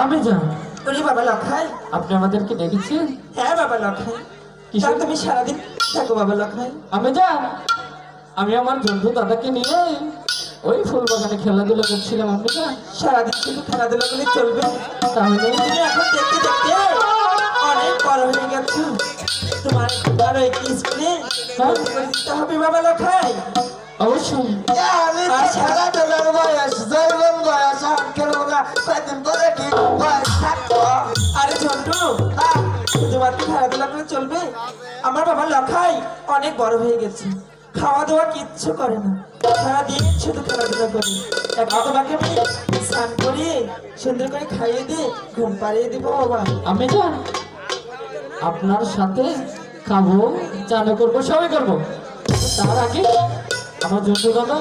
আমি যান তুমি বাবা লখাই, আপনি আমাদেরকে ডেকেছেন? হ্যাঁ বাবা লখাই, কিসের? তুমি সারাদিন থাকো বাবা লখাই। আমি যান আমি আমার বন্ধু দাদাকে নিয়ে ওই ফুল বাগানে খেলাধুলা করছিলাম। আমি যান সারাদিন শুধু খেলাধুলা করে চলবে? তাহলে তুমি এখন দেখতে দেখতে অনেক বড় হয়ে গেছো, তোমার বড় একটি স্কুলে ভর্তি করে দিতে হবে বাবা লখাই। অবশ্যই খেলাধুলার বয়স জৈবন বয়স খেলবো না, কয়েকদিন পরে ঠিক বয়স থাকবো। আরে ঝন্টু, তোমার কি খেলাধুলা করে চলবে? আমার বাবা লখাই অনেক বড় হয়ে গেছে, খাওয়া দাওয়া কিচ্ছু করে না, সারাদিন শুধু খেলাধুলা করে। এখন তোমাকে আমি স্নান করিয়ে সুন্দর করে খাইয়ে দিয়ে ঘুম পাড়িয়ে দিব বাবা। আমি যান আপনার সাথে খাবো, চান করবো, সবই করবো। তার আগে আমার বন্ধু দাদা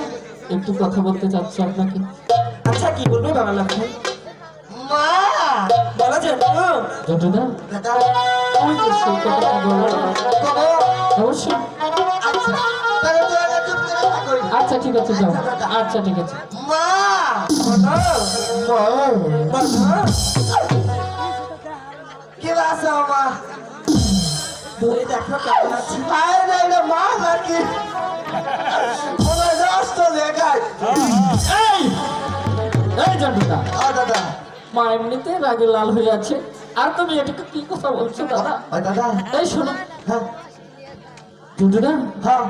একটু কথা বলতে চাচ্ছি আপনাকে। আচ্ছা কি বলবে বাবা লখাই? মা বলা ঝন্টু। জন্টু দা দাদা ওই যে সেই কথাটা বলবো। কবো। অবশ্যই। আচ্ছা তাহলে তুই আগে চুপ করে থাকো। আচ্ছা ঠিক আছে যাও। আচ্ছা ঠিক আছে। মা কি বাসা মা ধরে দেখো কেমন আছে। আয় না এটা মা নাকি মনে নষ্ট লেখায়। এই এই জন্টু দা দাদা মা এমনিতে রাগে লাল হয়ে আছে, আর তুমি এটাকে কি কথা বলছো দাদা? দাদা এই শোনো হ্যাঁ জন্টু দা, হ্যাঁ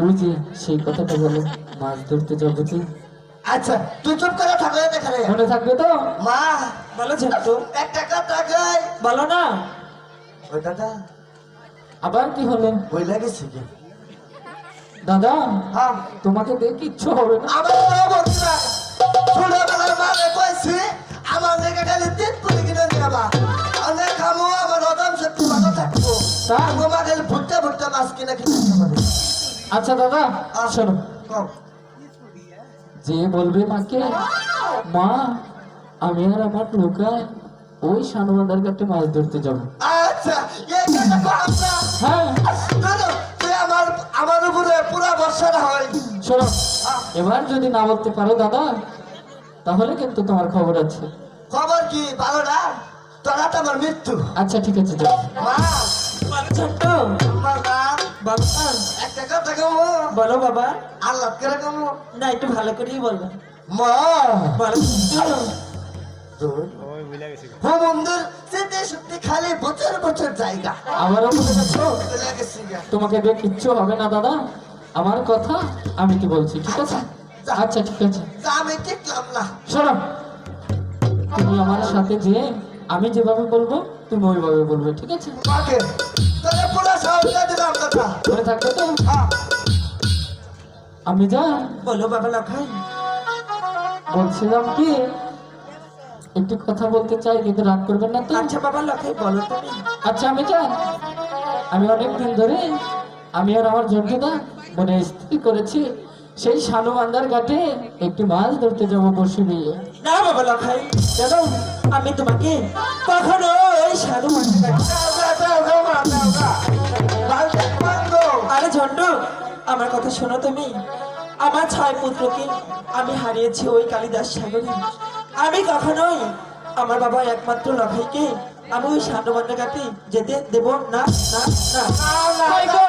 ওই যে সেই কথাটা বলো, মাছ ধরতে যাবো যে, আচ্ছা তুই চুপ করে থাকো এখানে। মনে থাকবে তো? মা বলো ঝন্টু। একটা কথা কই। বলো না। ওই দাদা আবার কি হলো ওই লাগেছে কি? দাদা? হ্যাঁ তোমাকে দিয়ে কিচ্ছু হবে না। আমার তো বলছি না, ছোটবেলার মারে কইছি আমার লেগে খালি তিন পুলি কিনে নিবা, অনেক খামো আমার অদম সত্যি ভালো থাকবো। তাই? মা খালি ভুট্টা ভুট্টা মাছ কিনে কিনে খাবে। আচ্ছা দাদা শোনো, কম যে বলবে মাকে মা আমি আর আমার নৌকা ওই শানবান্ধার ঘাটে মাছ ধরতে যাবো। আচ্ছা এই কথা কম না। হ্যাঁ চলো তুই আমার উপরে পুরা বর্ষাটা হয়। শোনো, এবার যদি না বলতে পারো দাদা তাহলে কিন্তু তোমার খবর আছে। খবর কি ভালো না? তোরা তো আমার মৃত্যু। আচ্ছা ঠিক আছে যাও। মা বলো ঝন্টু। আমার নাম বলো না। একটা কথা কমো বলো বাবা। আল্লাহ করে কমো। না একটু ভালো করেই বলো। মা বলো ঝন্টু। মন্দির যেতে সত্যি খালি বছর বছর জায়গা আবারও বলে যাচ্ছ? লাগেছে গা। তোমাকে দিয়ে কিচ্ছু হবে না দাদা, আমার কথা আমি কি বলছি, ঠিক আছে? আচ্ছা ঠিক আছে তা আমি টিকলাম না। শোনো, তুমি আমার সাথে যে আমি যেভাবে বলবো তুমি ওইভাবে বলবে, ঠিক আছে? মাকে তাহলে পুরো সাহসটা দিলাম কথা। মনে থাকবে তো? হ্যাঁ আমি যা বলো বাবা লখাই। বলছিলাম কি একটু কথা বলতে চাই, কিন্তু রাগ করবেন না তো? আচ্ছা বাবা লখাই বলো তুমি। আচ্ছা আমি যা আমি অনেক দিন ধরে আমি আর আমার জন্টুদা মনে স্থির করেছি সেই শানুবান্ধার ঘাটে একটি মাছ ধরতে যাবো বসে নিয়ে। না বাবা লখাই, জানো আমি তোমাকে কখনো ওই সাধু আরে ঝন্টু আমার কথা শোনো তুমি। আমার 6 পুত্রকে আমি হারিয়েছি ওই কালিদাস সাগরে। আমি কখনোই আমার বাবা একমাত্র লখাইকে আমি ওই সান্ডবান্ডা ঘাটে যেতে দেব না না না। কই গো?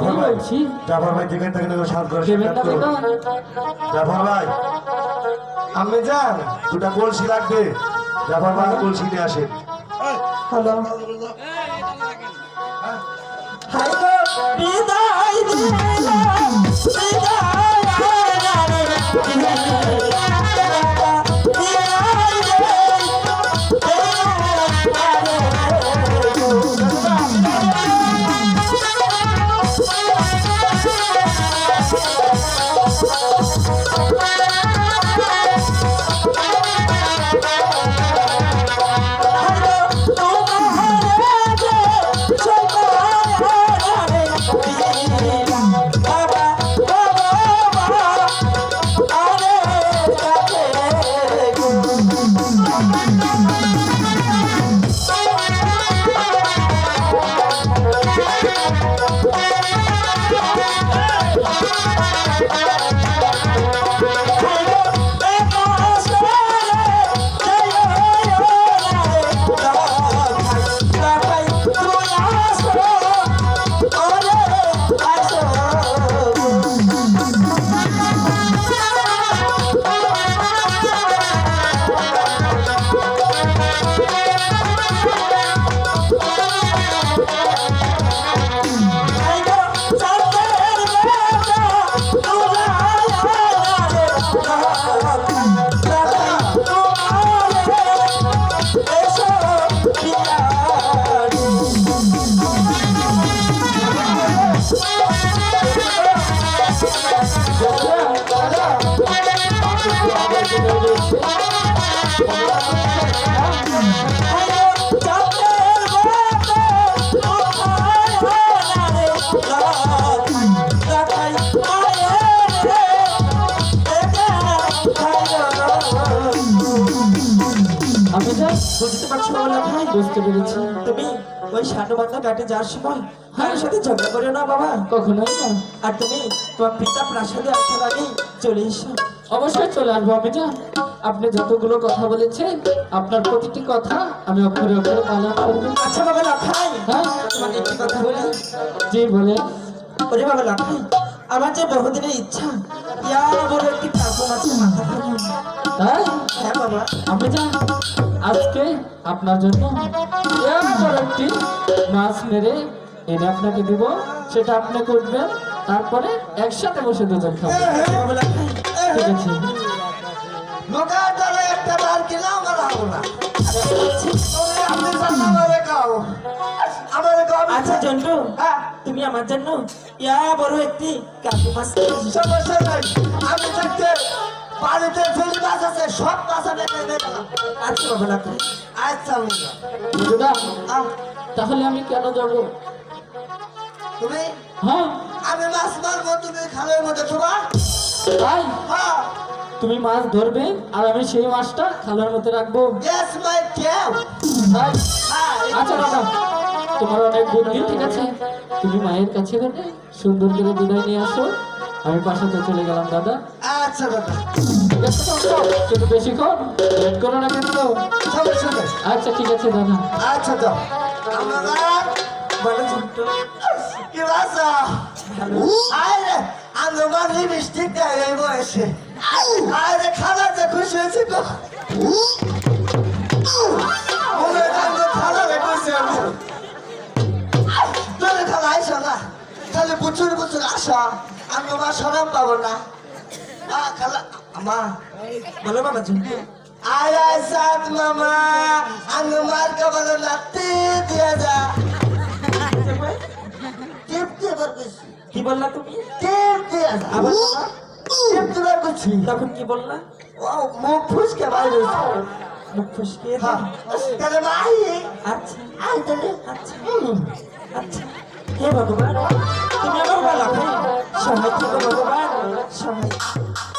দিতেই বলছি। জাফর ভাই যেখান থেকে নেবে শান্ত করে দেবেন না বেটা? জাফর ভাই আমি যান দুটা কলসি লাগবে জাফর ভাই কলসি নিয়ে আসেন হ্যালো হাই গো বিদায় দিলাম আমি যা বুঝতে পারছো বাবা ভাই বুঝতে পেরেছি। তুমি ওই সাধু বান্ধব ঘাটে যাওয়ার সময় আমার সাথে ঝগড়া করো না বাবা কখনোই না। আর তুমি তোমার পিতা প্রাসাদে আসার আগেই চলে এসো অবশ্যই চলে আসবো আমি যা। আপনি যতগুলো কথা বলেছেন আপনার প্রতিটি কথা আমি অক্ষরে অক্ষরে পালন করবো। আচ্ছা বাবা লখাই হ্যাঁ তোমাকে একটি কথা বলি জি বলে। ওরে বাবা লখাই আমার যে বহুদিনের ইচ্ছা ইয়া বড় একটি কাকু মাছের মাথা খাবো তাই হ্যাঁ বাবা আমি যা আজকে আপনার জন্য এরকম একটি মাছ মেরে এনে আপনাকে দিব, সেটা আপনি করবেন, তারপরে একসাথে বসে দুজন খাবো। বাবা লখাই ঠিক আছে? লোকের দ্বারা একটা বার কিনা আমার আবো না আপনি চান আমারে খাও আমারে খাও আচ্ছা জন্টু হ্যাঁ তুমি আমার জন্য ইয়া বড় একটি কাকু মাছ নিয়ে এসো। সমস্যা নাই আমি থাকতে বাড়িতে ফেলি মাছ আছে সব মাছ আমি এনে গেলাম আচ্ছা বাবা লখাই আচ্ছা আমি যাও। বুঝলা? আও, তাহলে আমি কেন যাব? তুমি হ্যাঁ আমি মাছ মারবো তুমি খালের মধ্যে ছোবা তাই হ্যাঁ তুমি মাছ ধরবে আর আমি সেই মাছটা খালের মধ্যে রাখবো। ইয়েস মাই টেল তাই হ্যাঁ আচ্ছা দাদা, তোমার অনেক বুদ্ধি, ঠিক আছে? তুমি মায়ের কাছে গেলে সুন্দর করে বিদায় নিয়ে আসো, আমি পাশাতে চলে গেলাম দাদা। আচ্ছা দাদা ঠিক আছে তো? কিন্তু বেশিক্ষণ লেট করো না কিন্তু। সমস্যা নাই আচ্ছা ঠিক আছে দাদা। আচ্ছা যাও আমরা বলো জন্টু কি বাসা আরে আমি আমার লিপস্টিক দেয় এই বয়সে আরে খালা যে খুশি হয়েছে গো মনে কান্দ খালা রে খুশি হয়েছে তোর খালা আইসা না খালি বুচুর বুচুর আসা আমি আমার সরম পাবো না খালা মা বলো বাবা জন্টু আয় আয় সাত মামা আমি মার কাবল নাতি দিয়ে যা টিপ দিয়ে বার করছি কি বললা তুমি টিপ দিয়ে যা আবার বলো। টিপ দিয়ে বার করছি তখন কি বললা ও মুখ ফুসকে বাইরে মুখ ফুসকিয়ে দাও। হ্যাঁ তাহলে মাই আচ্ছা আয় তাহলে আচ্ছা আচ্ছা হে ভগবান তুমি আমার বাবা লখাই সহায় থেকো ভগবান সহায়